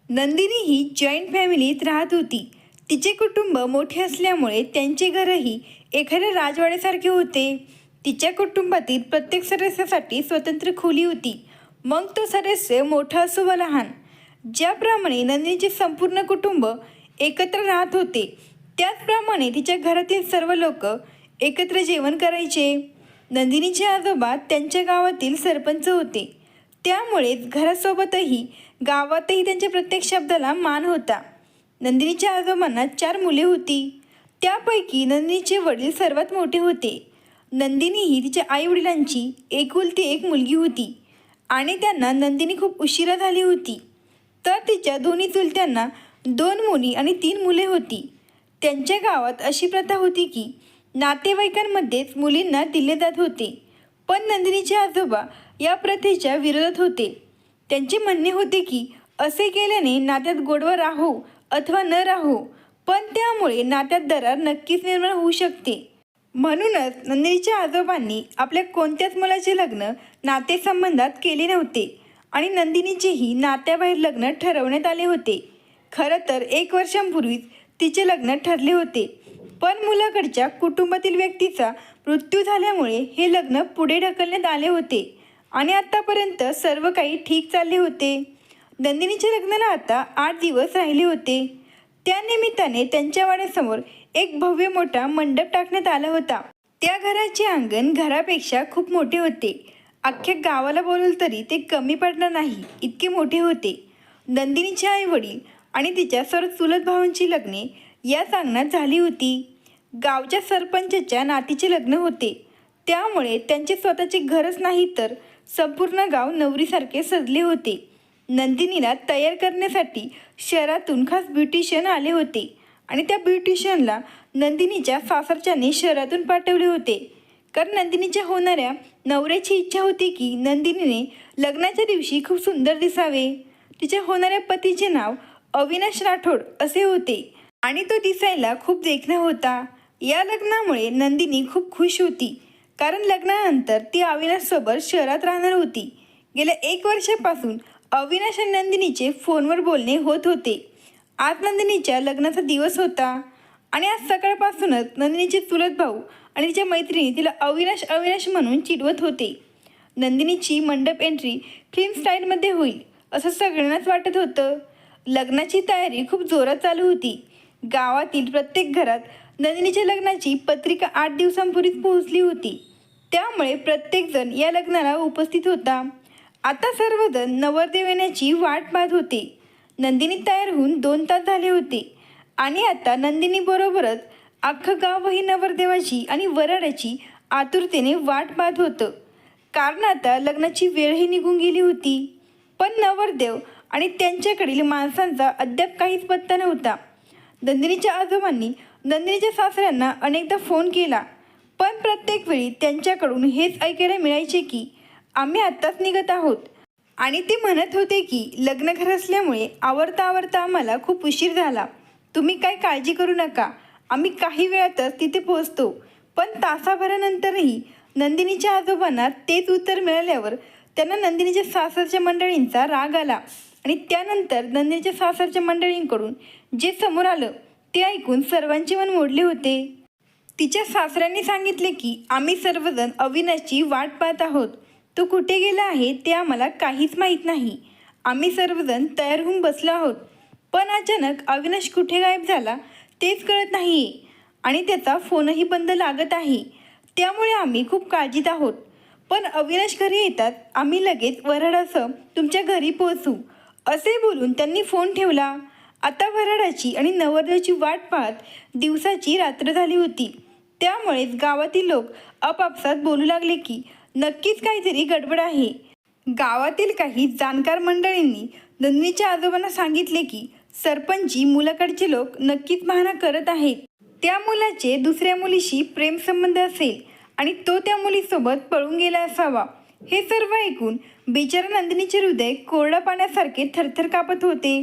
नंदिनी ही joint फॅमिलीत राहत होती. तिचे कुटुंब मोठे असल्यामुळे त्यांचे घरही एखाद्या राजवाड्यासारखे होते. तिच्या कुटुंबातील प्रत्येक सदस्यासाठी स्वतंत्र खोली होती, मग तो सदस्य मोठा असो वा लहान. ज्याप्रमाणे नंदिनीचे संपूर्ण कुटुंब एकत्र राहत होते, त्याचप्रमाणे तिच्या घरातील सर्व लोक एकत्र जेवण करायचे. नंदिनीचे आजोबा त्यांच्या गावातील सरपंच होते, त्यामुळेच घरासोबतही गावातही त्यांच्या प्रत्येक शब्दाला मान होता. नंदिनीच्या आजोबांना 4 मुले होती. त्यापैकी नंदिनीचे वडील सर्वात मोठे होते. नंदिनी ही तिच्या आईवडिलांची एकुलती एक मुलगी होती आणि त्यांना नंदिनी खूप उशिरा झाली होती. तर तिच्या दोन्ही चुलत्यांना 2 मुली आणि 3 मुले होती. त्यांच्या गावात अशी प्रथा होती की नातेवाईकांमध्येच मुलींना दिले जात होते, पण नंदिनीचे आजोबा या प्रथेच्या विरोधात होते. त्यांचे म्हणणे होते की असे केल्याने नात्यात गोडवा राहो अथवा न राहो, पण त्यामुळे नात्यात दरार नक्कीच निर्माण होऊ शकते. म्हणूनच नंदिनीच्या आजोबांनी आपल्या कोणत्याच मुलाचे लग्न नातेसंबंधात केले नव्हते आणि नंदिनीचेही नात्याबाहेर लग्न ठरवण्यात आले होते. खरं तर 1 वर्षांपूर्वीच तिचे लग्न ठरले होते, पण मुलाकडच्या कुटुंबातील व्यक्तीचा मृत्यू झाल्यामुळे हे लग्न पुढे ढकलण्यात आले होते आणि आत्तापर्यंत सर्व काही ठीक चालले होते. नंदिनीच्या लग्नाला आता 8 दिवस राहिले होते. त्यानिमित्ताने त्यांच्या वाड्यासमोर एक भव्य मोठा मंडप टाकण्यात आला होता. त्या घराचे अंगण घरापेक्षा खूप मोठे होते. अख्ख्या गावाला बोलवलं तरी ते कमी पडणार नाही इतके मोठे होते. नंदिनीचे आई वडील आणि तिच्या सर्व चुलत भावांची लग्ने याच अंगणात झाली होती. गावच्या सरपंचाच्या नातीचे लग्न होते, त्यामुळे त्यांचे स्वतःचे घरच नाही तर संपूर्ण गाव नवरीसारखे सजले होते. नंदिनीला तयार करण्यासाठी शहरातून खास ब्युटिशियन आले होते आणि त्या ब्युटिशियनला नंदिनीच्या सासरच्याने शहरातून पाठवले होते, कारण नंदिनीच्या होणाऱ्या नवऱ्याची इच्छा होती की नंदिनीने लग्नाच्या दिवशी खूप सुंदर दिसावे. तिच्या होणाऱ्या पतीचे नाव अविनाश राठोड असे होते आणि तो दिसायला खूप देखणा होता. या लग्नामुळे नंदिनी खूप खुश होती, कारण लग्नानंतर ती अविनाशसोबत शहरात राहणार होती. गेल्या 1 वर्षापासून अविनाश आणि नंदिनीचे फोनवर बोलणे होत होते. आज नंदिनीच्या लग्नाचा दिवस होता आणि आज सकाळपासूनच नंदिनीचे चुलत भाऊ आणि तिच्या मैत्रिणी तिला अविनाश अविनाश म्हणून चिडवत होते. नंदिनीची मंडप एंट्री फिल्म स्टाईलमध्ये होईल असं सगळ्यांनाच वाटत होतं. लग्नाची तयारी खूप जोरात चालू होती. गावातील प्रत्येक घरात नंदिनीच्या लग्नाची पत्रिका 8 दिवसांपूर्वीच पोहोचली होती, त्यामुळे प्रत्येकजण या लग्नाला उपस्थित होता. आता सर्वजण नवरदेव येण्याची वाट पाहत होते. नंदिनी तयार होऊन 2 तास झाले होते आणि आता नंदिनीबरोबरच अख्खं गावही नवरदेवाची आणि वराडाची आतुरतेने वाट पाहत होतं, कारण आता लग्नाची वेळही निघून गेली होती. पण नवरदेव आणि त्यांच्याकडील माणसांचा अद्याप काहीच पत्ता नव्हता. नंदिनीच्या आजोबांनी नंदिनीच्या सासऱ्यांना अनेकदा फोन केला, पण प्रत्येक वेळी त्यांच्याकडून हेच ऐकायला मिळायचे की आम्ही आत्ताच निघत आहोत आणि ते म्हणत होते की लग्न घर असल्यामुळे आवरता आवरता आम्हाला खूप उशीर झाला. तुम्ही काय काळजी करू नका, आम्ही काही वेळातच तिथे पोहोचतो. पण तासाभरानंतरही नंदिनीच्या आजोबांना तेच उत्तर मिळाल्यावर त्यांना नंदिनीच्या सासरच्या मंडळींचा राग आला आणि त्यानंतर नंदिनीच्या सासरच्या मंडळींकडून जे समोर आलं ते ऐकून सर्वांचे मन मोडले होते. तिच्या सासऱ्यांनी सांगितले की आम्ही सर्वजण अविनाशची वाट पाहत आहोत. तो कुठे गेला आहे ते आम्हाला काहीच माहीत नाही. आम्ही सर्वजण तयार होऊन बसलो आहोत, पण अचानक अविनाश कुठे गायब झाला तेच कळत नाही आणि त्याचा फोनही बंद लागत आहे. त्यामुळे आम्ही खूप काळजीत आहोत. पण अविनाश घरी येतात आम्ही लगेच वऱ्हाडासह तुमच्या घरी पोहोचू असे बोलून त्यांनी फोन ठेवला. आता वऱ्हाडाची आणि नवरदेवाची वाट पाहत दिवसाची रात्र झाली होती. त्यामुळेच गावातील लोक आपापसात बोलू लागले की नक्कीच काहीतरी गडबड आहे. गावातील काही जाणकार मंडळींनी नंदिनीच्या आजोबांना सांगितले की सरपंची मुलाकडचे लोक नक्कीच बहाणा करत आहेत. त्या मुलाचे दुसऱ्या मुलीशी प्रेमसंबंध असेल आणि तो त्या मुलीसोबत पळून गेला असावा. हे सर्व ऐकून बिचारा नंदिनीचे हृदय कोरड्या पाण्यासारखे थरथर कापत होते.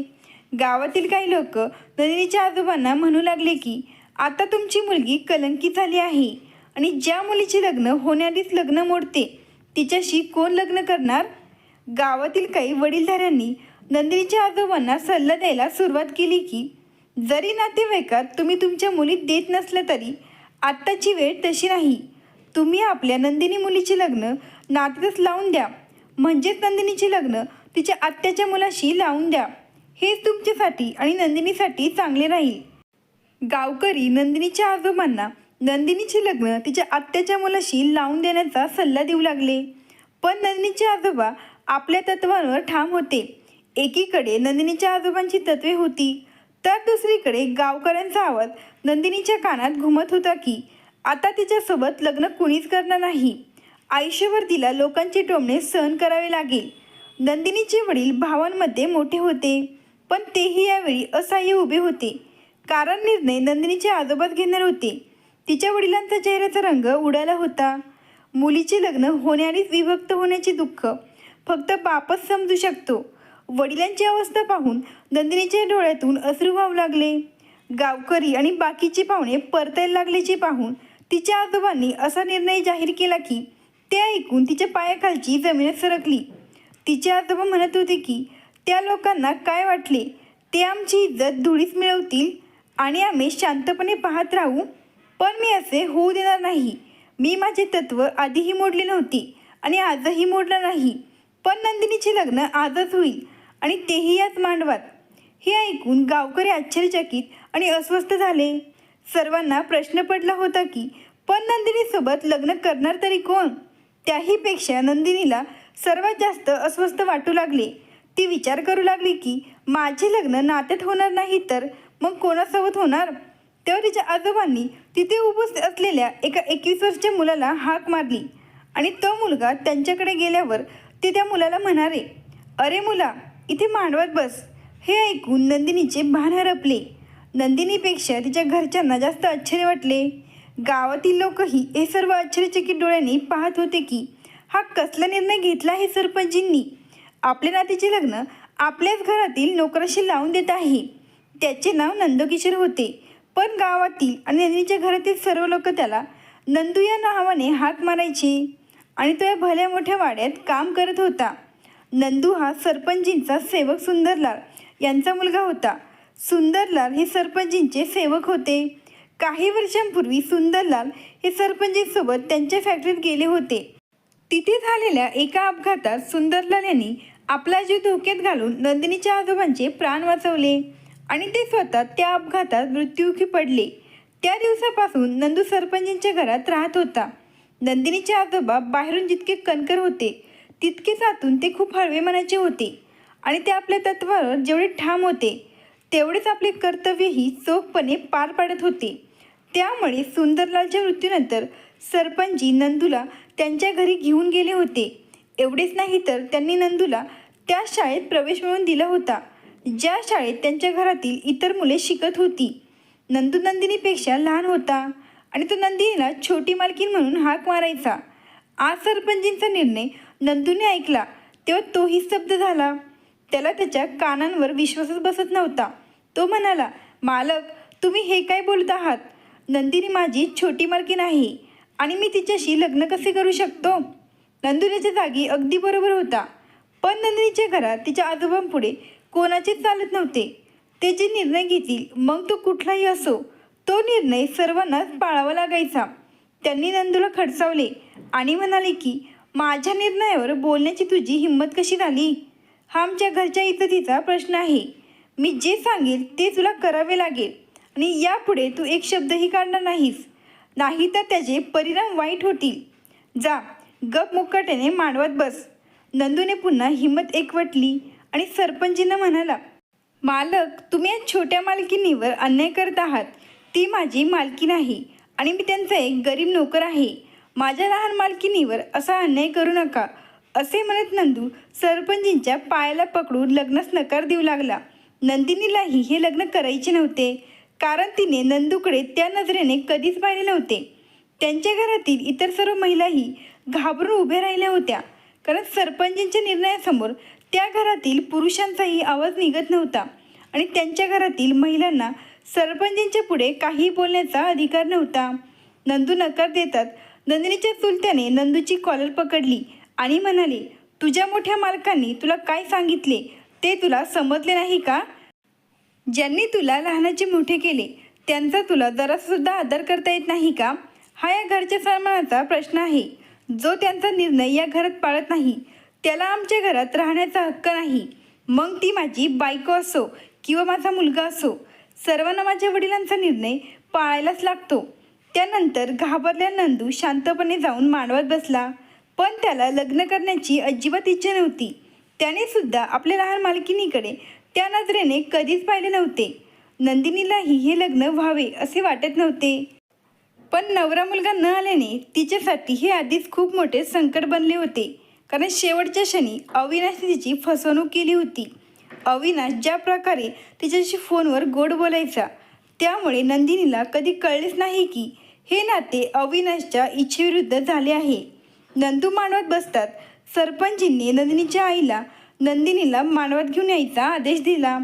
गावातील काही लोक नंदिनीच्या आजोबांना म्हणू लागले की आता तुमची मुलगी कलंकित झाली आहे आणि ज्या मुलीचे लग्न होण्याआधीच लग्न मोडते तिच्याशी कोण लग्न करणार. गावातील काही वडीलधाऱ्यांनी नंदिनीच्या आजोबांना सल्ला द्यायला सुरुवात केली की जरी नातेवाईकात तुम्ही तुमच्या मुलीत देत नसलं तरी आत्ताची वेळ तशी नाही. तुम्ही आपल्या नंदिनी मुलीचे लग्न नात्यातच लावून द्या. म्हणजेच नंदिनीचे लग्न तिच्या आत्याच्या मुलाशी लावून द्या. हेच तुमच्यासाठी आणि नंदिनीसाठी चांगले राहील. गावकरी नंदिनीच्या आजोबांना नंदिनीचे लग्न तिच्या आत्याच्या मुलाशी लावून देण्याचा सल्ला देऊ लागले. पण नंदिनीचे आजोबा आपल्या तत्वांवर ठाम होते. एकीकडे नंदिनीच्या आजोबांची तत्वे होती, तर दुसरीकडे गावकऱ्यांचा आवाज नंदिनीच्या कानात घुमत होता की आता तिच्यासोबत लग्न कुणीच करणार नाही. आयुष्यभर तिला लोकांचे टोमणे सहन करावे लागेल. नंदिनीचे वडील भावांमध्ये मोठे होते, पण तेही यावेळी असहाय्य उभे होते. कारण निर्णय नंदिनीचे आजोबाच घेणार होते. तिच्या वडिलांचा चेहऱ्याचा रंग उडाला होता. मुलीचे लग्न होण्याआधीच विभक्त होण्याचे दुःख फक्त बापच समजू शकतो. वडिलांची अवस्था पाहून नंदिनीच्या डोळ्यातून अश्रू वाहू लागले. गावकरी आणि बाकीचे पाहुणे परतायला लागल्याचे पाहून तिच्या आजोबांनी असा निर्णय जाहीर केला की ते ऐकून तिच्या पायाखालची जमीनच सरकली. तिचे आजोबा म्हणत होते की त्या लोकांना काय वाटले, ते आमची इज्जत धुळीस मिळवतील आणि आम्ही शांतपणे पाहत राहू. पण मी असे होऊ देणार नाही. मी माझे तत्त्व आधीही मोडले नव्हते आणि आजही मोडणार नाही. पण नंदिनीचे लग्न आजच होईल आणि तेही याच मांडवात. हे ऐकून गावकरी आश्चर्यचकित आणि अस्वस्थ झाले. सर्वांना प्रश्न पडला होता की पण नंदिनीसोबत लग्न करणार तरी कोण? त्याहीपेक्षा नंदिनीला सर्वात जास्त अस्वस्थ वाटू लागले. ती विचार करू लागली की माझे लग्न नात्यात होणार नाही तर मग कोणासोबत होणार? तेव्हा तिच्या आजोबांनी तिथे उपस्थित असलेल्या एका 21 वर्षाच्या मुलाला हाक मारली आणि तो मुलगा त्यांच्याकडे गेल्यावर ते त्या मुलाला म्हणाले, अरे मुला, इथे मांडवात बस. हे ऐकून नंदिनीचे भान हरपले. नंदिनीपेक्षा तिच्या घरच्यांना जास्त आश्चर्य वाटले. गावातील लोकही हे सर्व आश्चर्यचकित डोळ्यांनी पाहत होते की हा कसला निर्णय घेतला आहे सरपंचींनी. आपल्या नातीचे लग्न आपल्याच घरातील नोकराशी लावून देत आहे. त्याचे नाव नंदकिशोर होते, पण गावातील आणि नंदिनीच्या घरातील सर्व लोक त्याला नंदू या नावाने हाक मारायचे आणि तो या भल्या मोठ्या वाड्यात काम करत होता. नंदू हा सरपंचींचा सेवक सुंदरलाल यांचा मुलगा होता. सुंदरलाल हे सरपंचींचे सेवक होते. काही वर्षांपूर्वी सुंदरलाल हे सरपंचींसोबत त्यांच्या फॅक्टरीत गेले होते. तिथे झालेल्या एका अपघातात सुंदरलाल यांनी आपला जीव धोक्यात घालून नंदिनीच्या आजोबांचे प्राण वाचवले आणि ते स्वतः त्या अपघातात मृत्युमुखी पडले. त्या दिवसापासून नंदू सरपंचींच्या घरात राहत होता. नंदिनीचे आजोबा बाहेरून जितके कणखर होते तितकेच आतून ते खूप हळवे मनाचे होते आणि ते आपल्या तत्वावर जेवढे ठाम होते तेवढेच आपले कर्तव्यही चोखपणे पार पाडत होते. त्यामुळे सुंदरलालच्या मृत्यूनंतर सरपंची नंदूला त्यांच्या घरी घेऊन गेले होते. एवढेच नाही तर त्यांनी नंदूला त्या शाळेत प्रवेश मिळवून दिला होता ज्या शाळेत त्यांच्या घरातील इतर मुले शिकत होती. नंदू नंदिनीपेक्षा लहान होता आणि तो नंदिनीला छोटी मालकीण म्हणून हाक मारायचा. आज सरपंचींचा निर्णय नंदूने ऐकला तेव्हा तोही स्तब्ध झाला. त्याला त्याच्या कानांवर विश्वासच बसत नव्हता. तो म्हणाला, मालक, तुम्ही हे काय बोलत आहात? नंदिनी माझी छोटी मालकीण आहे आणि मी तिच्याशी लग्न कसे करू शकतो? नंदिनीच्या जागी अगदी बरोबर होता. पण नंदिनीच्या घरात तिच्या आजोबांपुढे कोणाचेच चालत नव्हते. ते जे निर्णय घेतील, मग तो कुठलाही असो, तो निर्णय सर्वांनाच पाळावा लागायचा. त्यांनी नंदूला खडसावले आणि म्हणाले की माझ्या निर्णयावर बोलण्याची तुझी हिंमत कशी झाली? हा आमच्या घरच्या इज्जतीचा प्रश्न आहे. मी जे सांगेल ते तुला करावे लागेल आणि यापुढे तू एक शब्दही काढणार नाहीस, नाही तर त्याचे परिणाम वाईट होतील. जा, गप मुक्काट्याने मांडवात बस. नंदूने पुन्हा हिंमत एकवटली आणि सरपंचींना म्हणाला, मालक, तुम्ही या छोट्या मालकिनीवर अन्याय करत आहात. ती माझी मालकीण आहे आणि मी त्यांचा एक गरीब नोकर आहे. माझ्या लहान मालकिनीवर असा अन्याय करू नका. असे म्हणत नंदू सरपंचींच्या पायाला पकडून लग्नास नकार देऊ लागला. नंदिनीलाही हे लग्न करायचे नव्हते, कारण तिने नंदूकडे त्या नजरेने कधीच पाहिले नव्हते. त्यांच्या घरातील इतर सर्व महिलाही घाबरून उभ्या राहिल्या होत्या, कारण सरपंचींच्या निर्णयासमोर त्या घरातील पुरुषांचाही आवाज निघत नव्हता आणि त्यांच्या घरातील महिलांना सरपंचींच्या पुढे काही बोलण्याचा अधिकार नव्हता. नंदू नकार देतात नंदिनीच्या चुलत्याने नंदूची कॉलर पकडली आणि म्हणाले, तुझ्या मोठ्या मालकांनी तुला काय सांगितले ते तुला समजले नाही का? ज्यांनी तुला लहानाचे मोठे केले त्यांचा तुला जरासुद्धा आदर करता येत नाही का? हा या घरच्या सन्मानाचा प्रश्न आहे. जो त्यांचा निर्णय या घरात पाळत नाही त्याला आमच्या घरात राहण्याचा हक्क नाही. मग ती माझी बायको असो किंवा माझा मुलगा असो, सर्वांना माझ्या वडिलांचा निर्णय पाळायलाच लागतो. त्यानंतर घाबरल्या नंदू शांतपणे जाऊन मांडवत बसला. पण त्याला लग्न करण्याची अजिबात इच्छा नव्हती. त्याने सुद्धा आपल्या लहान मालकिनीकडे त्या नजरेने कधीच पाहिले नव्हते. नंदिनीलाही हे लग्न व्हावे असे वाटत नव्हते. पण नवरा मुलगा न आल्याने तिच्यासाठी हे आधीच खूप मोठे संकट बनले होते. कारण शेवटच्या क्षणी अविनाशने तिची फसवणूक केली होती. अविनाश ज्या प्रकारे तिच्याशी फोनवर गोड बोलायचा त्यामुळे नंदिनीला कधी कळलेच नाही की हे नाते अविनाशच्या इच्छेविरुद्ध झाले आहे. नंदू मांडवात बसतात सरपंचींनी नंदिनीच्या आईला नंदिनीला मांडवात घेऊन यायचा आदेश दिला.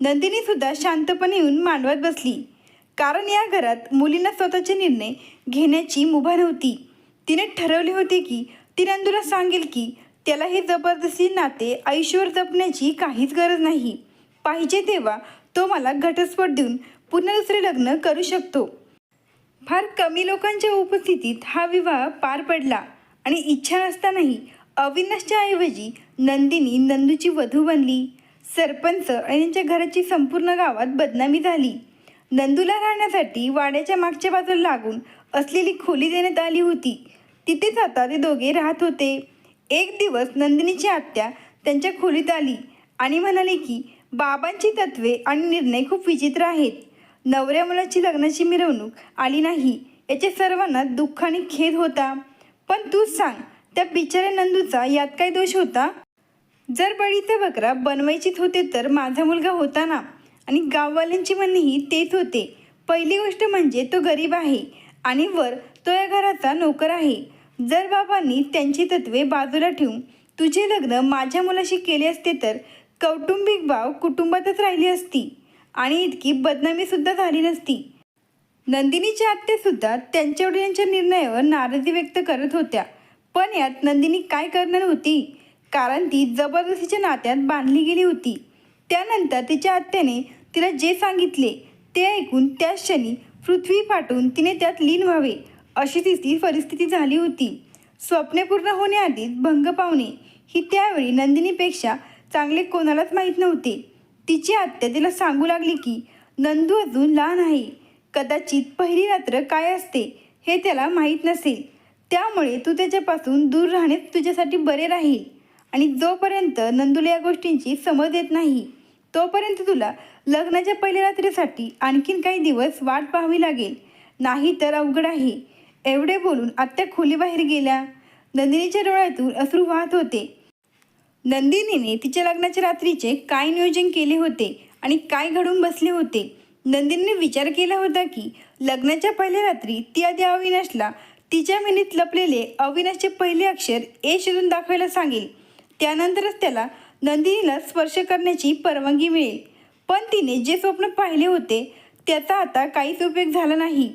नंदिनीसुद्धा शांतपणे येऊन मांडवात बसली. कारण या घरात मुलींना स्वतःचे निर्णय घेण्याची मुभा नव्हती. तिने ठरवले होते की ती नंदूला सांगेल की त्याला हे जबरदस्ती नाते आयुष्यभर जपण्याची काहीच गरज नाही. पाहिजे तेव्हा तो मला घटस्फोट देऊन पुन्हा दुसरे लग्न करू शकतो. फार कमी लोकांच्या उपस्थितीत हा विवाह पार पडला आणि इच्छा नसतानाही अविनाशच्या ऐवजी नंदिनी नंदूची वधू बनली. सरपंच आणि त्यांच्या घराची संपूर्ण गावात बदनामी झाली. नंदूला राहण्यासाठी वाड्याच्या मागच्या बाजूला लागून असलेली खोली देण्यात आली होती. तिथेच आता ते दोघे राहत होते. एक दिवस नंदिनीची आत्या त्यांच्या खोलीत आली आणि म्हणाली की बाबांची तत्वे आणि निर्णय खूप विचित्र आहेत. नवऱ्या मुलाची लग्नाची मिरवणूक आली नाही याचे सर्वांना दुःख आणि खेद होता. पण तूच सांग, त्या बिचाऱ्या नंदूचा यात काय दोष होता? जर बळीचा बकरा बनवायचीच होते तर माझा मुलगा होता ना. आणि गाववाल्यांची म्हणणेही तेच होते. पहिली गोष्ट म्हणजे तो गरीब आहे आणि वर तो या घराचा नोकर आहे. जर बाबांनी त्यांची तत्वे बाजूला ठेवून तुझे लग्न माझ्या मुलाशी केले असते तर कौटुंबिक बाव कुटुंबातच राहिली असती आणि इतकी बदनामीसुद्धा झाली नसती. नंदिनीच्या आत्यासुद्धा त्यांच्या वडिलांच्या निर्णयावर नाराजी व्यक्त करत होत्या. पण यात नंदिनी काय करणार होती? कारण ती जबरदस्तीच्या नात्यात बांधली गेली होती. त्यानंतर तिच्या आत्याने तिला जे सांगितले ते ऐकून त्याच क्षणी पृथ्वी फाटून तिने त्यात लीन व्हावे अशी तिची परिस्थिती झाली होती. स्वप्ने पूर्ण होण्याआधीच भंग पावणे ही त्यावेळी नंदिनीपेक्षा चांगले कोणालाच माहीत नव्हते. तिची आत्या तिला सांगू लागली की नंदू अजून लहान आहे. कदाचित पहिली रात्र काय असते हे त्याला माहीत नसेल. त्यामुळे तू त्याच्यापासून दूर राहणे तुझ्यासाठी बरे राहील. आणि जोपर्यंत नंदूला या गोष्टींची समज येत नाही तोपर्यंत तुला लग्नाच्या पहिल्या रात्रीसाठी आणखीन काही दिवस वाट पाहावी लागेल. नाही तर अवघड आहे. एवढे बोलून आत्या खोलीबाहेर गेल्या. नंदिनीच्या डोळ्यातून अश्रू वाहत होते. नंदिनीने तिच्या लग्नाच्या रात्रीचे काय नियोजन केले होते आणि काय घडून बसले होते. नंदिनीने विचार केला होता की लग्नाच्या पहिल्या रात्री ती आधी अविनाशला तिच्या मेहंदीत लपलेले अविनाशचे पहिले अक्षर ए शोधून दाखवायला सांगेल. त्यानंतरच त्याला नंदिनीला स्पर्श करण्याची परवानगी मिळेल. पण तिने जे स्वप्न पाहिले होते त्याचा आता काहीच उपयोग झाला नाही.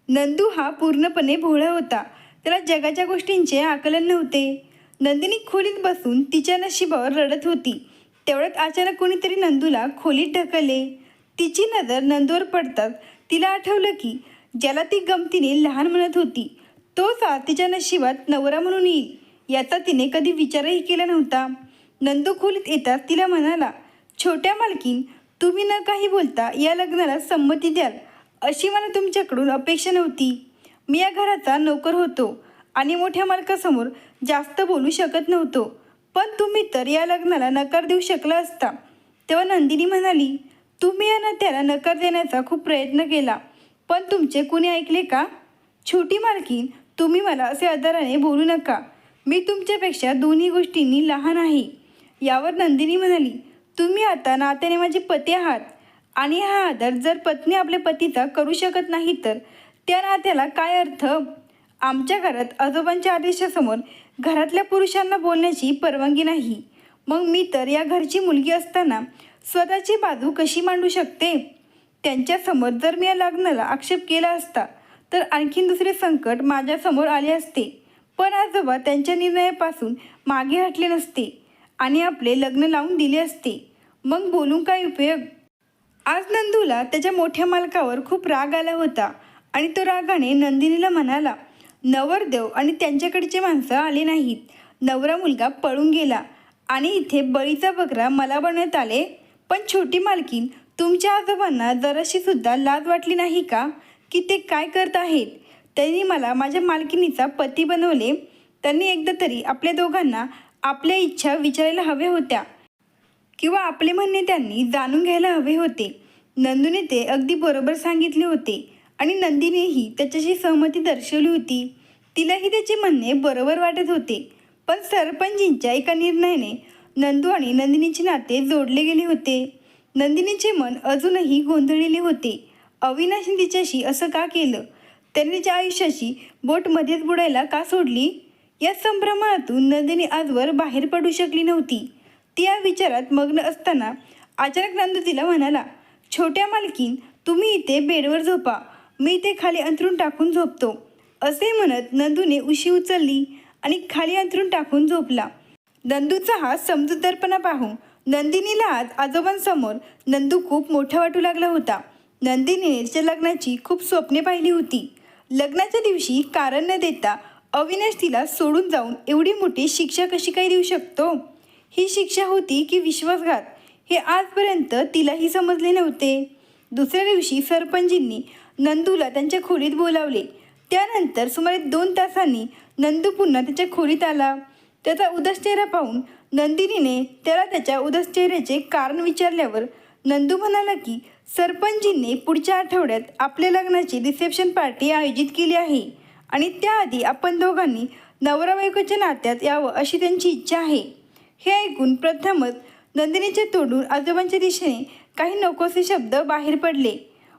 नंदू हा पूर्णपणे भोळा होता. त्याला जगाच्या गोष्टींचे आकलन नव्हते. नंदिनी खोलीत बसून तिच्या नशिबावर रडत होती. तेवढ्यात अचानक कोणीतरी नंदूला खोलीत ढकलले. तिची नजर नंदूवर पडताच तिला आठवलं की ज्याला ती गमतीने लहान म्हणत होती तोच आज तिच्या नशिबात नवरा म्हणून येईल याचा तिने कधी विचारही केला नव्हता. नंदू खोलीत येताच तिला म्हणाला, छोट्या मालकीन, तुम्ही न काही बोलता या लग्नाला संमती द्याल अशी मला तुमच्याकडून अपेक्षा नव्हती. मी या घराचा नोकर होतो आणि मोठ्या मालकासमोर जास्त बोलू शकत नव्हतो. पण तुम्ही तर या लग्नाला नकार देऊ शकला असता. तेव्हा नंदिनी म्हणाली, तुम्ही या नात्याला नकार देण्याचा खूप प्रयत्न केला पण तुमचे कुणी ऐकले का? छोटी मालकीन, तुम्ही मला असे आदराने बोलू नका. मी तुमच्यापेक्षा दोन्ही गोष्टींनी लहान आहे. यावर नंदिनी म्हणाली, तुम्ही आता नात्याने माझे पती आहात आणि हा आदर जर पत्नी आपल्या पतीचा करू शकत नाही तर त्या नात्याला काय अर्थ? आमच्या घरात आजोबांच्या आदेशासमोर घरातल्या पुरुषांना बोलण्याची परवानगी नाही. मग मी तर या घरची मुलगी असताना स्वतःची बाजू कशी मांडू शकते? त्यांच्यासमोर जर मी या लग्नाला आक्षेप केला असता तर आणखीन दुसरे संकट माझ्यासमोर आले असते. पण आजोबा त्यांच्या निर्णयापासून मागे हटले नसते आणि आपले लग्न लावून दिले असते. मग बोलून काय उपयोग. आज नंदूला त्याच्या मोठ्या मालकावर खूप राग आला होता आणि तो रागाने नंदिनीला म्हणाला, नवरदेव आणि त्यांच्याकडचे माणसं आले नाहीत. नवरा मुलगा पळून गेला आणि इथे बळीचा बकरा मला बनवण्यात आले. पण छोटी मालकीन, तुमच्या आजोबांना जराशी सुद्धा लाज वाटली नाही का की ते काय करत आहेत. त्यांनी मला माझ्या मालकिनीचा पती बनवले. त्यांनी एकदा तरी आपल्या दोघांना आपल्या इच्छा विचारायला हव्या होत्या किंवा आपले म्हणणे त्यांनी जाणून घ्यायला हवे होते. नंदूने ते अगदी बरोबर सांगितले होते आणि नंदिनीही त्याच्याशी सहमती दर्शवली होती. तिलाही त्याचे म्हणणे बरोबर वाटत होते. पण सरपंचींच्या एका निर्णयाने नंदू आणि नंदिनीचे नाते जोडले गेले होते. नंदिनीचे मन अजूनही गोंधळलेले होते. अविनाशने तिच्याशी असं का केलं. त्याने तिच्या आयुष्याची बोट मध्येच बुडायला का सोडली. या संभ्रमातून नंदिनी आजवर बाहेर पडू शकली नव्हती. ती या विचारात मग्न असताना अचानक नंदू तिला म्हणाला, छोट्या मालकीन, तुम्ही इथे बेडवर झोपा, मी इथे खाली अंथरूण टाकून झोपतो. असे म्हणत नंदूने उशी उचलली आणि खाली अंथरूण टाकून झोपला. नंदूचा हा समजूतदारपणा पाहून नंदिनीला आज आजोबांसमोर नंदू खूप मोठा वाटू लागला होता. नंदिनीने तिच्या लग्नाची खूप स्वप्ने पाहिली होती. लग्नाच्या दिवशी कारण न देता अविनाश तिला सोडून जाऊन एवढी मोठी शिक्षा कशी काय देऊ शकतो. ही शिक्षा होती की विश्वासघात, हे आजपर्यंत तिलाही समजले नव्हते. दुसऱ्या दिवशी सरपंचींनी नंदूला त्यांच्या खोलीत बोलावले. त्यानंतर सुमारे 2 तासांनी नंदू पुन्हा त्याच्या खोलीत आला. त्याचा उदास चेहरा पाहून नंदिनीने त्याला त्याच्या उदास चेहऱ्याचे कारण विचारल्यावर नंदू म्हणाला की सरपंचींनी पुढच्या आठवड्यात आपल्या लग्नाची रिसेप्शन पार्टी आयोजित केली आहे आणि त्याआधी आपण दोघांनी नवरा बायकोच्या नात्यात यावं अशी त्यांची इच्छा आहे. हे ऐकून प्रथमच नंदिनीच्या तोंडून आजोबांच्या दिशेने काही नकोसे शब्द बाहेर पडले.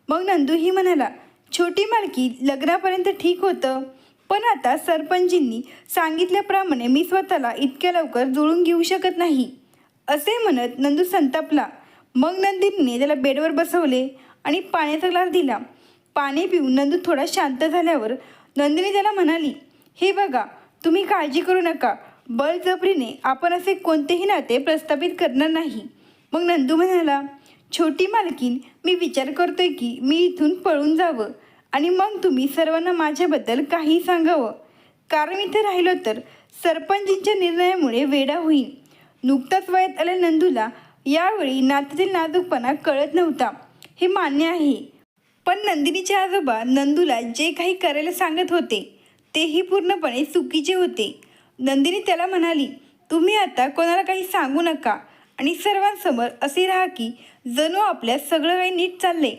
मग नंदूही म्हणाला, छोटी मालकी, लग्नापर्यंत ठीक होतं, पण आता सरपंचींनी सांगितल्याप्रमाणे मी स्वतःला इतक्या लवकर जुळून घेऊ शकत नाही. असे म्हणत नंदू संतापला. मग नंदिनीने त्याला बेडवर बसवले आणि पाण्याचा ग्लास दिला. पाणी पिऊन नंदू थोडा शांत झाल्यावर नंदिनी त्याला म्हणाली, हे बघा, तुम्ही काळजी करू नका, बळजबरीने आपण असे कोणतेही नाते प्रस्थापित करणार नाही. मग नंदू म्हणाला, छोटी मालकीन, मी विचार करतोय की मी इथून पळून जावं आणि मग तुम्ही सर्वांना माझ्याबद्दल काही सांगावं, कारण इथे राहिलो तर सरपंचींच्या निर्णयामुळे वेडा होईल. नुकताच वयात आल्या नंदूला यावेळी नात्यातील नाजूकपणा कळत नव्हता, हे मान्य आहे. पण नंदिनीचे आजोबा नंदूला जे काही करायला सांगत होते तेही पूर्णपणे चुकीचे होते. नंदिनी त्याला म्हणाली, तुम्ही आता कोणाला काही सांगू नका आणि सर्वांसमोर असे राहा की जणू आपल्या सगळं काही नीट चालले.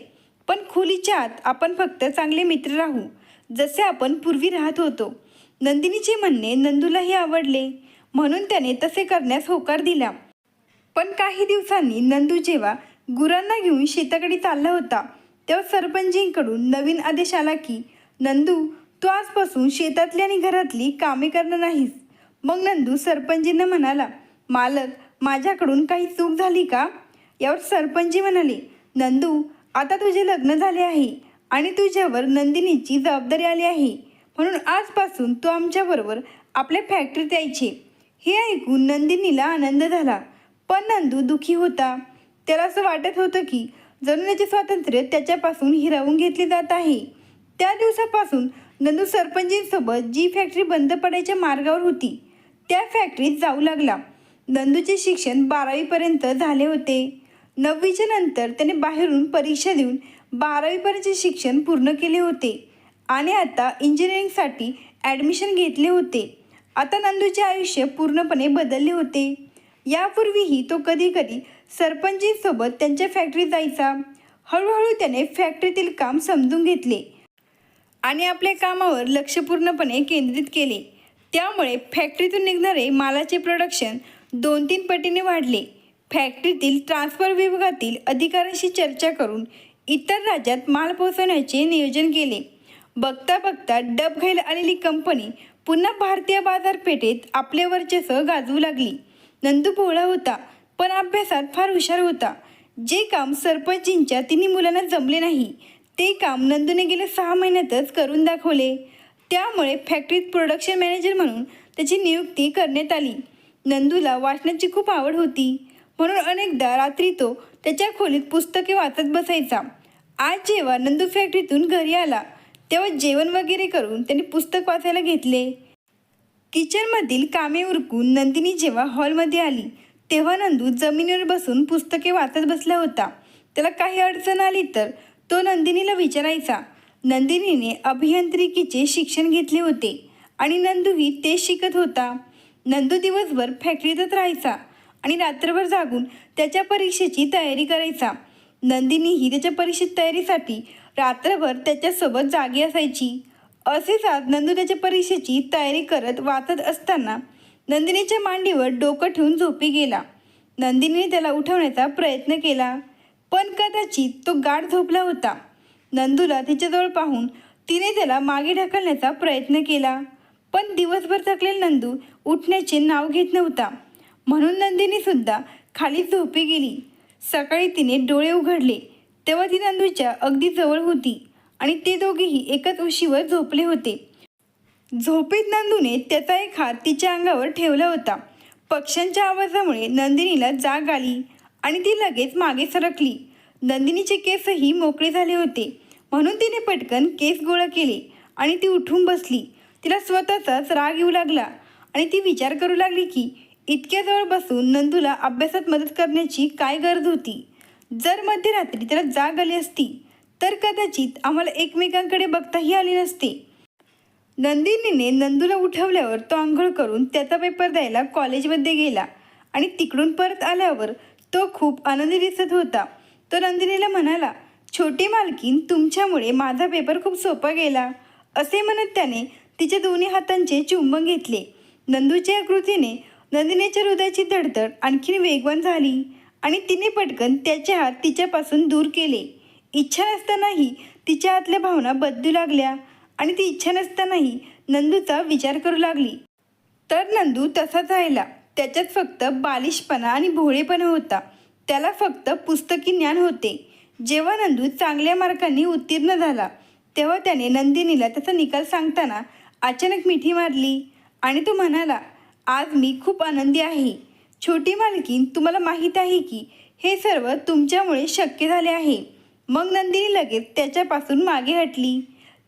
पण खोलीच्या आत आपण फक्त चांगले मित्र राहू, जसे आपण पूर्वी राहत होतो. नंदिनीचे म्हणणे नंदूलाही आवडले, म्हणून त्याने तसे करण्यास होकार दिला. पण काही दिवसांनी नंदू जेव्हा गुरांना घेऊन शेताकडे चालला होता तेव्हा सरपंचींकडून नवीन आदेश आला की नंदू, तू आजपासून शेतातली आणि घरातली कामे करणार नाहीस. मग नंदू सरपंचींना म्हणाला, मालक, माझ्याकडून काही चूक झाली का. यावर सरपंची म्हणाले, नंदू, आता तुझे लग्न झाले आहे आणि तुझ्यावर नंदिनीची जबाबदारी आली आहे, म्हणून आजपासून तू आमच्याबरोबर आपल्या फॅक्टरीत यायचे. हे ऐकून नंदिनीला आनंद झाला, पण नंदू दुःखी होता. त्याला असं वाटत होतं की जणू त्याचे स्वातंत्र्य त्याच्यापासून हिरावून घेतले जात आहे. त्या दिवसापासून नंदू सरपंचींसोबत जी फॅक्टरी बंद पडायच्या मार्गावर होती त्या फॅक्टरीत जाऊ लागला. नंदूचे शिक्षण 12वीपर्यंत झाले होते. 9वीच्या नंतर त्याने बाहेरून परीक्षा देऊन 12वीपर्यंतचे शिक्षण पूर्ण केले होते आणि आता इंजिनिअरिंगसाठी ॲडमिशन घेतले होते. आता नंदूचे आयुष्य पूर्णपणे बदलले होते. यापूर्वीही तो कधीकधी सरपंचींसोबत त्यांच्या फॅक्टरीत जायचा. हळूहळू त्याने फॅक्टरीतील काम समजून घेतले आणि आपल्या कामावर लक्ष पूर्णपणे केंद्रित केले. त्यामुळे फॅक्टरीतून निघणारे मालाचे प्रोडक्शन 2-3 पटीने वाढले. फॅक्टरीतील ट्रान्सफर विभागातील अधिकाऱ्यांशी चर्चा करून इतर राज्यात माल पोहोचवण्याचे नियोजन केले. बघता बघता डब घ्यायला आलेली कंपनी पुन्हा भारतीय बाजारपेठेत आपले वर्चस्व गाजवू लागली. नंदू भोळा होता, पण अभ्यासात फार हुशार होता. जे काम सरपंचींच्या 3 मुलांना जमले नाही ते काम नंदूने गेल्या 6 महिन्यातच करून दाखवले. त्यामुळे फॅक्टरीत प्रोडक्शन मॅनेजर म्हणून त्याची नियुक्ती करण्यात आली. नंदूला वाचनाची खूप आवड होती, म्हणून अनेकदा रात्री तो त्याच्या खोलीत पुस्तके वाचत बसायचा. आज जेव्हा नंदू फॅक्टरीतून घरी आला तेव्हा जेवण वगैरे करून त्याने पुस्तक वाचायला घेतले. किचनमधील कामे उरकून नंदिनी जेव्हा हॉलमध्ये आली तेव्हा नंदू जमिनीवर बसून पुस्तके वाचत बसला होता. त्याला काही अडचण आली तर तो नंदिनीला विचारायचा. नंदिनीने अभियांत्रिकीचे शिक्षण घेतले होते आणि नंदूही तेच शिकत होता. नंदू दिवसभर फॅक्टरीतच राहायचा आणि रात्रभर जागून त्याच्या परीक्षेची तयारी करायचा. नंदिनीही त्याच्या परीक्षेत तयारीसाठी रात्रभर त्याच्यासोबत जागी असायची. असेच आज नंदू त्याच्या परीक्षेची तयारी करत वाचत असताना नंदिनीच्या मांडीवर डोकं ठेवून झोपी गेला. नंदिनीने त्याला उठवण्याचा प्रयत्न केला, पण कदाचित तो गाढ झोपला होता. नंदूला तिच्याजवळ पाहून तिने त्याला मागे ढकलण्याचा प्रयत्न केला, पण दिवसभर थकलेला नंदू उठण्याचे नाव घेत नव्हता. म्हणून नंदिनीसुद्धा खाली झोपी गेली. सकाळी तिने डोळे उघडले तेव्हा ती नंदूच्या अगदी जवळ होती आणि ते दोघेही एकाच उशीवर झोपले होते. झोपेत नंदूने त्याचा एक हात तिच्या अंगावर ठेवला होता. पक्ष्यांच्या आवाजामुळे नंदिनीला जाग आली आणि ती लगेच मागे सरकली. नंदिनीचे केसही मोकळे झाले होते, म्हणून तिने पटकन केस गोळा केले आणि ती उठून बसली. तिला स्वतःचाच राग येऊ लागला आणि ती विचार करू लागली की इतक्या जवळ बसून नंदूला अभ्यासात मदत करण्याची काय गरज होती. जर मध्यरात्री त्याला जाग आली असती तर कदाचित आम्हाला एकमेकांकडे बघताही आले नसते. नंदिनीने नंदूला उठवल्यावर तो आंघोळ करून त्याचा पेपर द्यायला कॉलेजमध्ये गेला आणि तिकडून परत आल्यावर तो खूप आनंदी दिसत होता. तो नंदिनीला म्हणाला, छोटी मालकीन, तुमच्यामुळे माझा पेपर खूप सोपा गेला. असे म्हणत त्याने तिच्या दोन्ही हातांचे चुंबन घेतले. नंदूच्या कृतीने नंदिनीच्या हृदयाची धडधड आणखी वेगवान झाली आणि तिने पटकन त्याचे हात तिच्यापासून दूर केले. इच्छा नसतानाही तिच्या आतल्या भावना बदलू लागल्या आणि ती इच्छा नसतानाही नंदूचा विचार करू लागली. तर नंदू तसाच राहिला. त्याच्यात फक्त बालिशपणा आणि भोळेपणा होता. त्याला फक्त पुस्तकी ज्ञान होते. जेव्हा नंदू चांगल्या मार्कांनी उत्तीर्ण झाला तेव्हा त्याने नंदिनीला त्याचा निकाल सांगताना अचानक मिठी मारली आणि तो म्हणाला, आज मी खूप आनंदी आहे. छोटी मालकीन, तुम्हाला माहीत आहे की हे सर्व तुमच्यामुळे शक्य झाले आहे. मग नंदिनी लगेच त्याच्यापासून मागे हटली.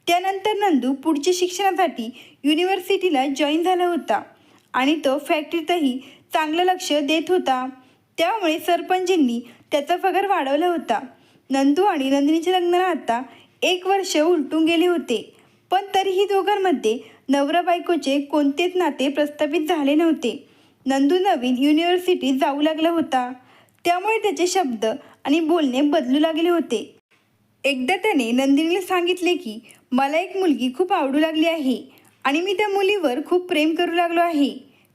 त्यानंतर नंदू पुढच्या शिक्षणासाठी युनिव्हर्सिटीला जॉईन झाला होता आणि तो फॅक्टरीतही चांगलं लक्ष देत होता. त्यामुळे सरपंचांनी त्याचा पगार वाढवला होता. नंदू आणि नंदिनीचे लग्न आता 1 वर्ष उलटून गेले होते, पण तरीही दोघांमध्ये नवरा बायकोचे कोणतेच नाते प्रस्थापित झाले नव्हते. नंदू नवीन युनिव्हर्सिटीत जाऊ लागला होता, त्यामुळे त्याचे शब्द आणि बोलणे बदलू लागले होते. एकदा त्याने नंदिनीला सांगितले की मला एक मुलगी खूप आवडू लागली आहे आणि मी त्या मुलीवर खूप प्रेम करू लागलो आहे.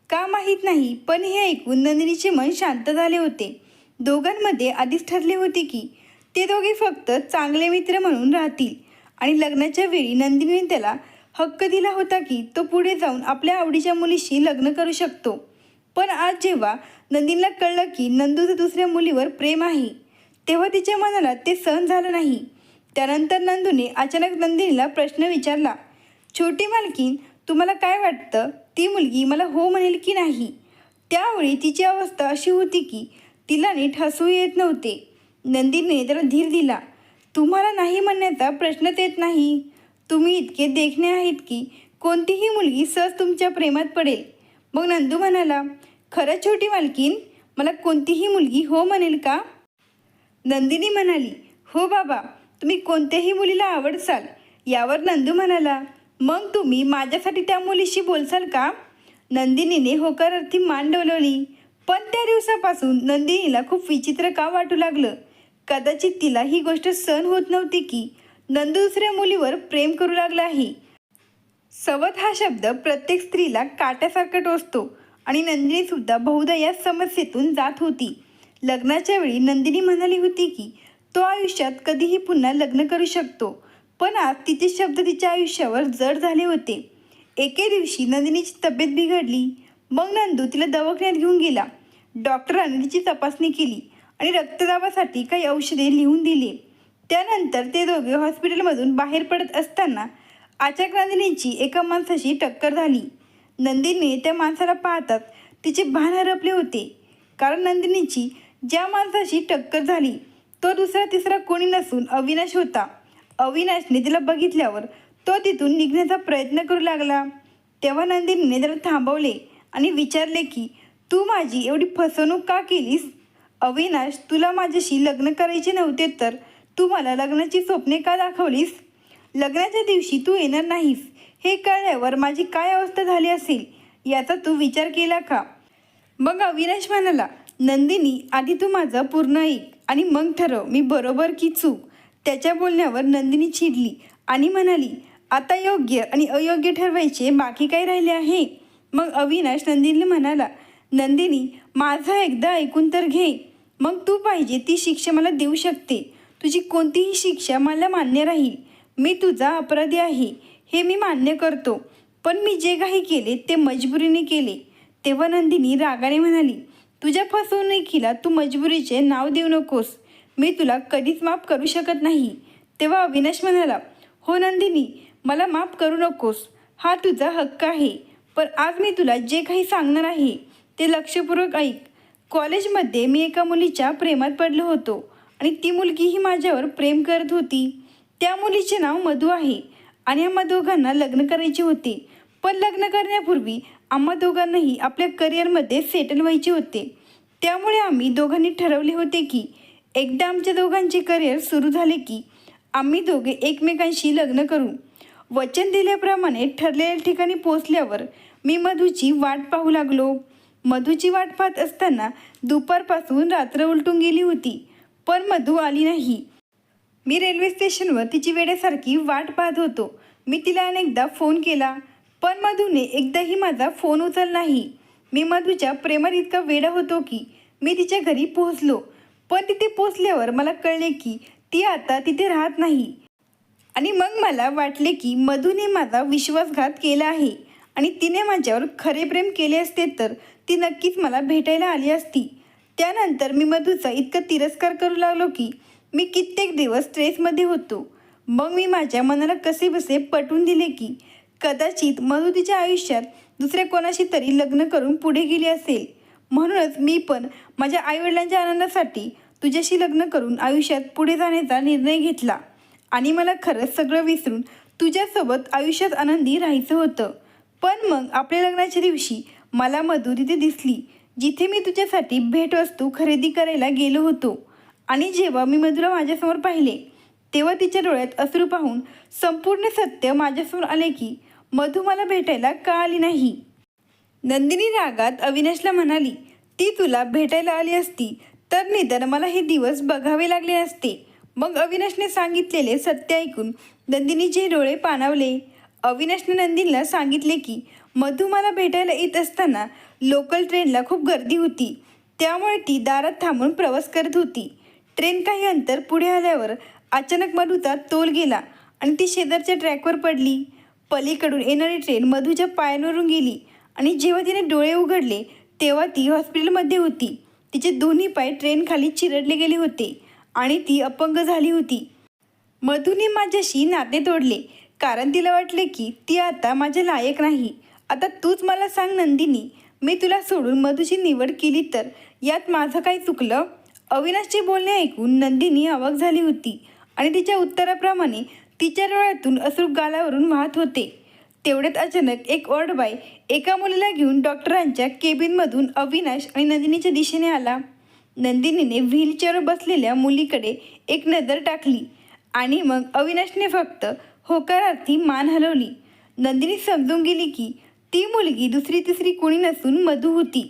का माहीत नाही, पण हे ऐकून नंदिनीचे मन शांत झाले होते. दोघांमध्ये आधीच ठरले होते की ते दोघे फक्त चांगले मित्र म्हणून राहतील आणि लग्नाच्या वेळी नंदिनीने त्याला हक्क दिला होता की तो पुढे जाऊन आपल्या आवडीच्या मुलीशी लग्न करू शकतो. पण आज जेव्हा नंदिनीला कळलं की नंदूचं दुसऱ्या मुलीवर प्रेम आहे तेव्हा तिच्या मनाला ते सहन झालं नाही. त्यानंतर नंदूने अचानक नंदिनीला प्रश्न विचारला, छोटी मालकीन, तुम्हाला काय वाटतं, ती मुलगी मला हो म्हणेल की नाही? त्यावेळी तिची अवस्था अशी होती की तिला नीट हसू येत नव्हते. नंदिनीने त्याला धीर दिला, तुम्हाला नाही म्हणण्याचा प्रश्नच येत नाही. तुम्ही इतके देखणे आहेत की कोणतीही मुलगी सहज तुमच्या प्रेमात पडेल. मग नंदू म्हणाला, खरं छोटी मालकीन, मला कोणतीही मुलगी हो म्हणेल का? नंदिनी म्हणाली, हो बाबा, तुम्ही कोणत्याही मुलीला आवडसाल. यावर नंदू म्हणाला, मग तुम्ही माझ्यासाठी त्या मुलीशी बोलसाल का? नंदिनीने होकारार्थी मान डोलवली. पण त्या दिवसापासून नंदिनीला खूप विचित्र का वाटू लागलं. कदाचित तिला ही गोष्ट सहन होत नव्हती की नंदू दुसऱ्या मुलीवर प्रेम करू लागला आहे. सवत हा शब्द प्रत्येक स्त्रीला काट्यासारखा टोचतो आणि नंदिनीसुद्धा बहुधा या समस्येतून जात होती. लग्नाच्या वेळी नंदिनी म्हणाली होती की तो आयुष्यात कधीही पुन्हा लग्न करू शकतो, पण आज तिचे शब्द तिच्या आयुष्यावर जड झाले होते. एके दिवशी नंदिनीची तब्येत बिघडली. मग नंदू तिला दवाखान्यात घेऊन गेला. डॉक्टरांनी तिची तपासणी केली आणि रक्तदाबासाठी काही औषधे लिहून दिली. त्यानंतर ते दोघे हॉस्पिटलमधून बाहेर पडत असताना अचानक नंदिनीची एका माणसाशी टक्कर झाली. नंदिनीने त्या माणसाला पाहताच तिचे भान हरपले होते, कारण नंदिनीची ज्या माणसाशी टक्कर झाली तो दुसरा तिसरा कोणी नसून अविनाश होता. अविनाशने तिला बघितल्यावर तो तिथून निघण्याचा प्रयत्न करू लागला. तेव्हा नंदिनीने त्याला थांबवले आणि विचारले की तू माझी एवढी फसवणूक का केलीस? अविनाश, तुला माझ्याशी लग्न करायचे नव्हते तर तू मला लग्नाची स्वप्ने का दाखवलीस? लग्नाच्या दिवशी तू येणार नाहीस हे कळल्यावर माझी काय अवस्था झाली असेल याचा तू विचार केला का? मग अविनाश म्हणाला, नंदिनी, आधी तू माझं पूर्ण ऐक आणि मग ठरव मी बरोबर की चूक. त्याच्या बोलण्यावर नंदिनी चिडली आणि म्हणाली, आता योग्य आणि अयोग्य ठरवायचे बाकी काय राहिले आहे? मग अविनाश नंदिनीला म्हणाला, नंदिनी, माझं एकदा ऐकून तर घे. मग तू पाहिजे ती शिक्षा मला देऊ शकते. तुझी कोणतीही शिक्षा मला मान्य राहील. मी तुझा अपराधी आहे हे मी मान्य करतो, पण मी जे काही केले ते मजबुरीने केले. तेव्हा नंदिनी रागाने म्हणाली, तुझ्या फसवणुकीला तू मजबुरीचे नाव देऊ नकोस. मी तुला कधीच माफ करू शकत नाही. तेव्हा अविनाश म्हणाला, हो नंदिनी, मला माफ करू नकोस, हा तुझा हक्क आहे. पण आज मी तुला जे काही सांगणार आहे ते लक्षपूर्वक ऐक. कॉलेजमध्ये मी एका मुलीच्या प्रेमात पडलो होतो आणि ती मुलगीही माझ्यावर प्रेम करत होती. त्या मुलीचे नाव मधू आहे आणि आम्हा दोघांना लग्न करायचे होते. पण लग्न करण्यापूर्वी आम्हा दोघांनाही आपल्या करिअरमध्ये सेटल व्हायचे होते. त्यामुळे आम्ही दोघांनी ठरवले होते की एकदा आमच्या दोघांचे करिअर सुरू झाले की आम्ही दोघे एकमेकांशी लग्न करू. वचन दिल्याप्रमाणे ठरलेल्या ठिकाणी पोचल्यावर मी मधूची वाट पाहू लागलो. मधूची वाट पाहत असताना दुपारपासून रात्र उलटून गेली होती, पण मधू आली नाही. मी रेल्वे स्टेशनवर तिची वेड्यासारखी वाट पाहत होतो. मी तिला अनेकदा फोन केला, पण मधूने एकदाही माझा फोन उचलला नाही. मी मधूच्या प्रेमात इतका वेडा होतो की मी तिच्या घरी पोहोचलो, पण तिथे पोहोचल्यावर मला कळले की ती आता तिथे राहत नाही. आणि मग मला वाटले की मधूने माझा विश्वासघात केला आहे आणि तिने माझ्यावर खरे प्रेम केले असते तर ती नक्कीच मला भेटायला आली असती. त्यानंतर मी मधूचा इतका तिरस्कार करू लागलो की मी कित्येक दिवस स्ट्रेसमध्ये होतो. मग मी माझ्या मनाला कसेबसे पटवून दिले की कदाचित मधू तिच्या आयुष्यात दुसऱ्या कोणाशी तरी लग्न करून पुढे गेली असेल. म्हणूनच मी पण माझ्या आईवडिलांच्या आनंदासाठी तुझ्याशी लग्न करून आयुष्यात पुढे जाण्याचा निर्णय घेतला आणि मला खरंच सगळं विसरून तुझ्यासोबत आयुष्यात आनंदी राहायचं होतं. पण मग आपल्या लग्नाच्या दिवशी मला मधू तिथे दिसली, जिथे मी तुझ्यासाठी भेटवस्तू खरेदी करायला गेलो होतो. आणि जेव्हा मी मधूला माझ्यासमोर पाहिले तेव्हा तिच्या डोळ्यात अश्रू पाहून संपूर्ण सत्य माझ्यासमोर आले की मधू मला भेटायला का आली नाही. नंदिनी रागात अविनाशला म्हणाली, ती तुला भेटायला आली असती तर निदान मला हे दिवस बघावे लागले असते. मग अविनाशने सांगितलेले सत्य ऐकून नंदिनीचे डोळे पाणावले. अविनाशने नंदिनीला सांगितले की मधू मला भेटायला येत असताना लोकल ट्रेनला खूप गर्दी होती, त्यामुळे ती दारात थांबून प्रवास करत होती. ट्रेन काही अंतर पुढे आल्यावर अचानक मधूचा तोल गेला आणि ती शेजारच्या ट्रॅकवर पडली. पलीकडून येणारी ट्रेन मधूच्या पायांवरून गेली आणि जेव्हा तिने डोळे उघडले तेव्हा ती हॉस्पिटलमध्ये होती. तिचे दोन्ही पाय ट्रेन खाली चिरडले गेले होते आणि ती अपंग झाली होती. मधूने माझ्याशी नाते तोडले, कारण तिला वाटले की ती आता माझ्या लायक नाही. आता तूच मला सांग नंदिनी, मी तुला सोडून मधूची निवड केली तर यात माझं काय चुकलं? अविनाशचे बोलणे ऐकून नंदिनी अवाक झाली होती आणि तिच्या उत्तराप्रमाणे तिच्या डोळ्यातून अश्रू गालावरून वाहत होते. तेवढ्यात अचानक एक वॉर्डबॉय एका मुलीला घेऊन डॉक्टरांच्या केबिनमधून अविनाश आणि नंदिनीच्या दिशेने आला. नंदिनीने व्हीलचेअरवर बसलेल्या मुलीकडे एक नजर टाकली आणि मग अविनाशने फक्त होकारार्थी मान हलवली. नंदिनी समजून गेली की ती मुलगी दुसरी तिसरी कोणी नसून मधू होती.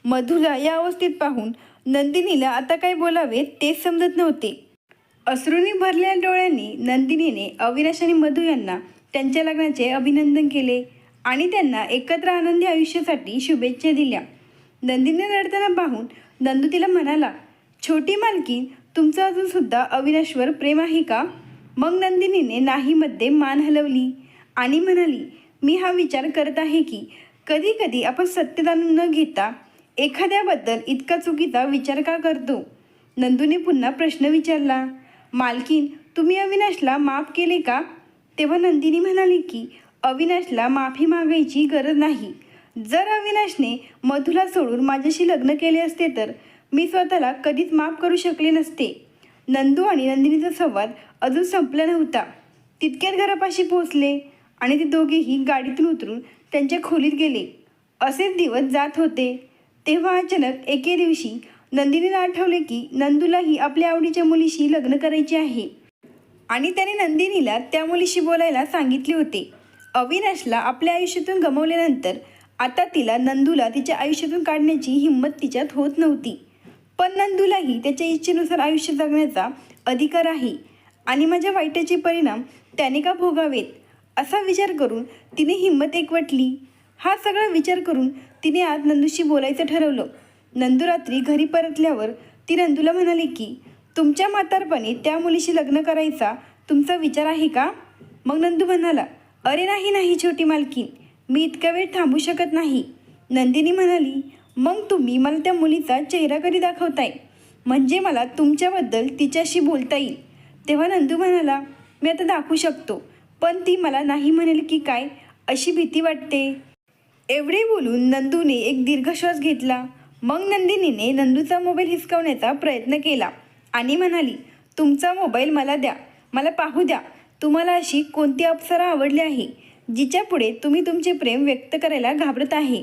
मधूला या अवस्थेत पाहून नंदिनीला आता काय बोलावे तेच समजत नव्हते. अश्रूंनी भरलेल्या डोळ्यांनी नंदिनीने अविनाश आणि मधू यांना त्यांच्या लग्नाचे अभिनंदन केले आणि त्यांना एकत्र आनंदी आयुष्यासाठी शुभेच्छा दिल्या. नंदिनीने रडताना पाहून नंदू तिला म्हणाला, छोटी मालकीन, तुमचं अजूनसुद्धा अविनाशवर प्रेम आहे का? मग नंदिनीने नाहीमध्ये मान हलवली आणि म्हणाली, मी हा विचार करत आहे की कधी कधी आपण सत्य जाणून न घेता एखाद्याबद्दल इतका चुकीचा विचार का करतो. नंदूने पुन्हा प्रश्न विचारला, मालकीन, तुम्ही अविनाशला माफ केले का? तेव्हा नंदिनी म्हणाली की अविनाशला माफी मागायची गरज नाही. जर अविनाशने मधुला सोडून माझ्याशी लग्न केले असते तर मी स्वतःला कधीच माफ करू शकले नसते. नंदू आणि नंदिनीचा संवाद अजून संपला नव्हता. तितक्यात घरापाशी पोहोचले आणि ते दोघेही गाडीतून उतरून त्यांच्या खोलीत गेले. असेच दिवस जात होते. तेव्हा अचानक एके दिवशी नंदिनीला आठवले की नंदूलाही आपल्या आवडीच्या मुलीशी लग्न करायचे आहे आणि त्याने नंदिनीला त्या मुलीशी बोलायला सांगितले होते. अविनाशला आपल्या आयुष्यातून गमावल्यानंतर आता तिला नंदूला तिच्या आयुष्यातून काढण्याची हिंमत तिच्यात होत नव्हती. पण नंदूलाही त्याच्या इच्छेनुसार आयुष्य जगण्याचा अधिकार आहे आणि माझ्या वाईटाचे परिणाम त्याने का भोगावेत असा विचार करून तिने हिंमत एकवटली. हा सगळा विचार करून तिने आज नंदूशी बोलायचं ठरवलं. नंदू रात्री घरी परतल्यावर ती नंदूला म्हणाली की तुमच्या म्हातारपणी त्या मुलीशी लग्न करायचा तुमचा विचार आहे का? मग नंदू म्हणाला, अरे नाही नाही छोटी मालकीण, मी इतका वेळ थांबू शकत नाही. नंदिनी म्हणाली, मग तुम्ही मला त्या मुलीचा चेहरा कधी दाखवताय म्हणजे मला तुमच्याबद्दल तिच्याशी बोलता येईल? तेव्हा नंदू म्हणाला, मी आता दाखवू शकतो, पण ती मला नाही म्हणेल की काय अशी भीती वाटते. एवढे बोलून नंदूने एक दीर्घ श्वास घेतला. मग नंदिनीने नंदूचा मोबाईल हिसकावण्याचा प्रयत्न केला आणि म्हणाली, तुमचा मोबाईल मला द्या, मला पाहू द्या. तुम्हाला अशी कोणती अप्सरा आवडली आहे जिच्यापुढे तुम्ही तुमचे प्रेम व्यक्त करायला घाबरत आहे?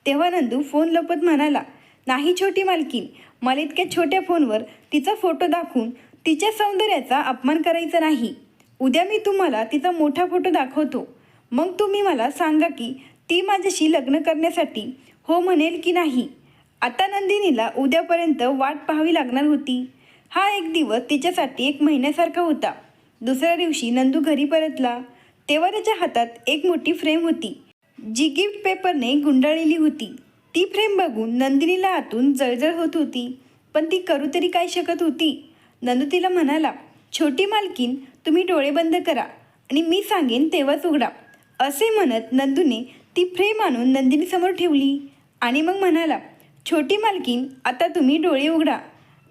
तेव्हा नंदू फोन लपत म्हणाला, नाही छोटी मालकीण, मला इतक्या छोट्या फोनवर तिचा फोटो दाखवून तिच्या सौंदर्याचा अपमान करायचा नाही. उद्या मी तुम्हाला तिचा मोठा फोटो दाखवतो, मग तुम्ही मला सांगा की ती माझ्याशी लग्न करण्यासाठी हो म्हणेल की नाही. आता नंदिनीला उद्यापर्यंत वाट पाहावी लागणार होती. हा एक दिवस तिच्यासाठी एक महिन्यासारखा होता. दुसऱ्या दिवशी नंदू घरी परतला तेव्हा त्याच्या हातात एक मोठी फ्रेम होती जी गिफ्ट पेपरने गुंडाळलेली होती. ती फ्रेम बघून नंदिनीला आतून जळजळ होत होती, पण ती करू तरी काय शकत होती. नंदू तिला म्हणाला, छोटी मालकीण, तुम्ही डोळे बंद करा आणि मी सांगेन तेव्हाच उघडा. असे म्हणत नंदूने ती फ्रेम आणून नंदिनीसमोर ठेवली आणि मग म्हणाला, छोटी मालकीण, आता तुम्ही डोळे उघडा.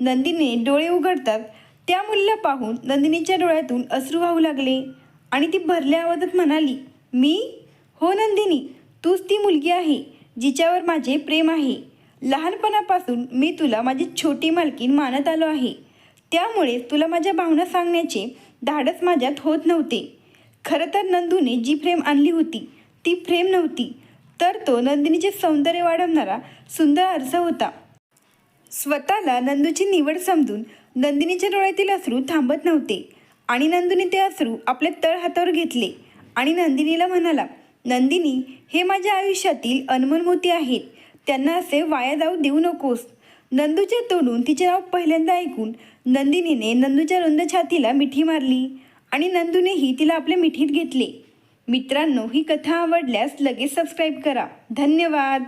नंदिनीने डोळे उघडतात त्या मुलीला पाहून नंदिनीच्या डोळ्यातून अश्रू वाहू लागले आणि ती भरल्या आवाजात म्हणाली, मी? हो नंदिनी, तूच ती मुलगी आहे जिच्यावर माझे प्रेम आहे. लहानपणापासून मी तुला माझी छोटी मालकीण मानत आलो आहे, त्यामुळे तुला माझ्या भावना सांगण्याचे धाडस माझ्यात होत नव्हते. खरं तर नंदूने जी फ्रेम आणली होती ती फ्रेम नव्हती, तर तो नंदिनीचे सौंदर्य वाढवणारा सुंदर आरसा होता. स्वतःला नंदूची निवड समजून नंदिनीच्या डोळ्यातील अश्रू थांबत नव्हते आणि नंदूने ते अश्रू आपल्या तळहातावर घेतले आणि नंदिनीला म्हणाला, नंदिनी, हे माझ्या आयुष्यातील अनमोल मोती आहेत, त्यांना असे वाया जाऊ देऊ नकोस. नंदूच्या तोंडून तिचे नाव पहिल्यांदा ऐकून नंदिनीने नंदूच्या रुंद छातीला मिठी मारली आणि नंदूनेही तिला आपल्या मिठीत घेतले. मित्रांनो, ही कथा आवडल्यास लगेच सबस्क्राईब करा. धन्यवाद.